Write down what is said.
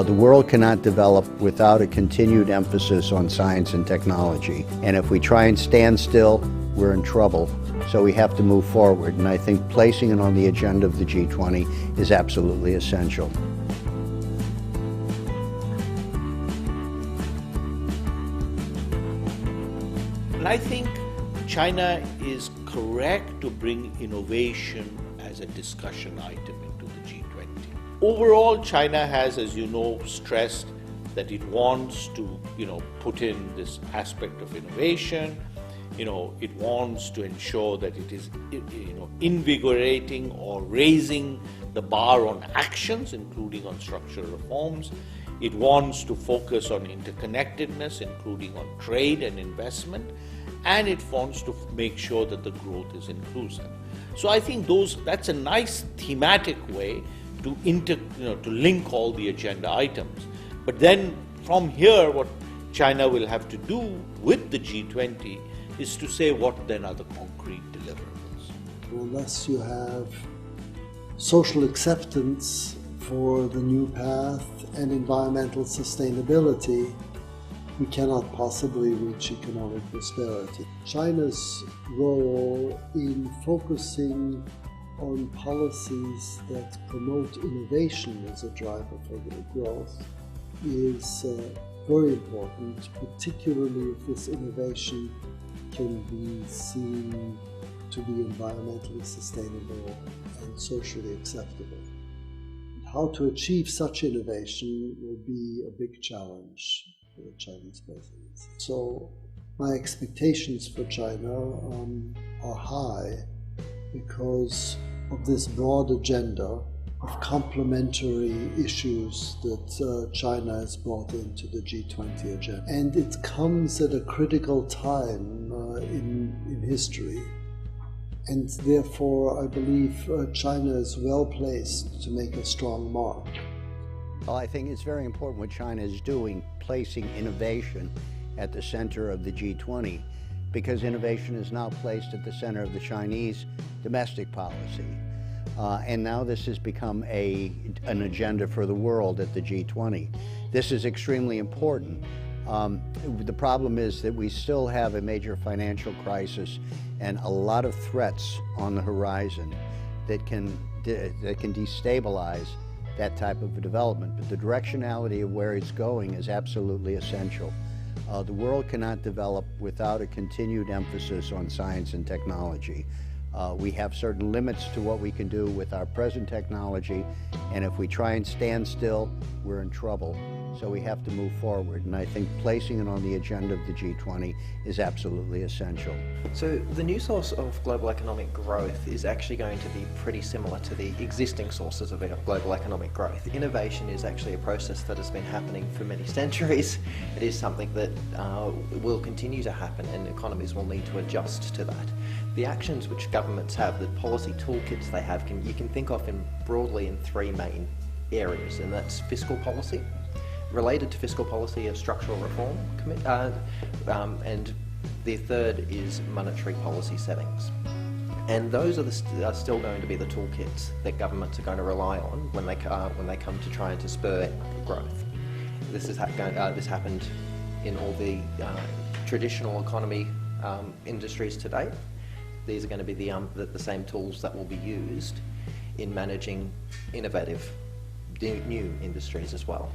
The world cannot develop without a continued emphasis on science and technology. And if we try and stand still, we're in trouble. So we have to move forward. And I think placing it on the agenda of the G20 is absolutely essential. And I think China is correct to bring innovation as a discussion item into the G20. Overall, China has, as you know, stressed that it wants to, put in this aspect of innovation. It wants to ensure that it is, invigorating or raising the bar on actions, including on structural reforms. It wants to focus on interconnectedness, including on trade and investment, and it wants to make sure that the growth is inclusive. So I think that's a nice thematic way to link all the agenda items. But then from here, what China will have to do with the G20 is to say what then are the concrete deliverables. Unless you have social acceptance for the new path and environmental sustainability, we cannot possibly reach economic prosperity. China's role in focusing on policies that promote innovation as a driver for their growth is very important, particularly if this innovation can be seen to be environmentally sustainable and socially acceptable. How to achieve such innovation will be a big challenge for the Chinese presidency. So my expectations for China are high because of this broad agenda of complementary issues that China has brought into the G20 agenda. And it comes at a critical time in history. And therefore, I believe China is well placed to make a strong mark. Well, I think it's very important what China is doing, placing innovation at the center of the G20, because innovation is now placed at the center of the Chinese domestic policy. And now this has become an agenda for the world at the G20. This is extremely important. The problem is that we still have a major financial crisis and a lot of threats on the horizon that can destabilize that type of a development. But the directionality of where it's going is absolutely essential. The world cannot develop without a continued emphasis on science and technology. We have certain limits to what we can do with our present technology, and if we try and stand still, we're in trouble. So we have to move forward, and I think placing it on the agenda of the G20 is absolutely essential. So the new source of global economic growth is actually going to be pretty similar to the existing sources of global economic growth. Innovation is actually a process that has been happening for many centuries. It is something that will continue to happen, and economies will need to adjust to that. The actions which governments have, the policy toolkits they have, you can think of broadly in three main areas, and that's fiscal policy. Related to fiscal policy are structural reform, and the third is monetary policy settings. And those are still going to be the toolkits that governments are going to rely on when they come to try and to spur growth. This happened in all the traditional economy industries to date. These are going to be the same tools that will be used in managing innovative new industries as well.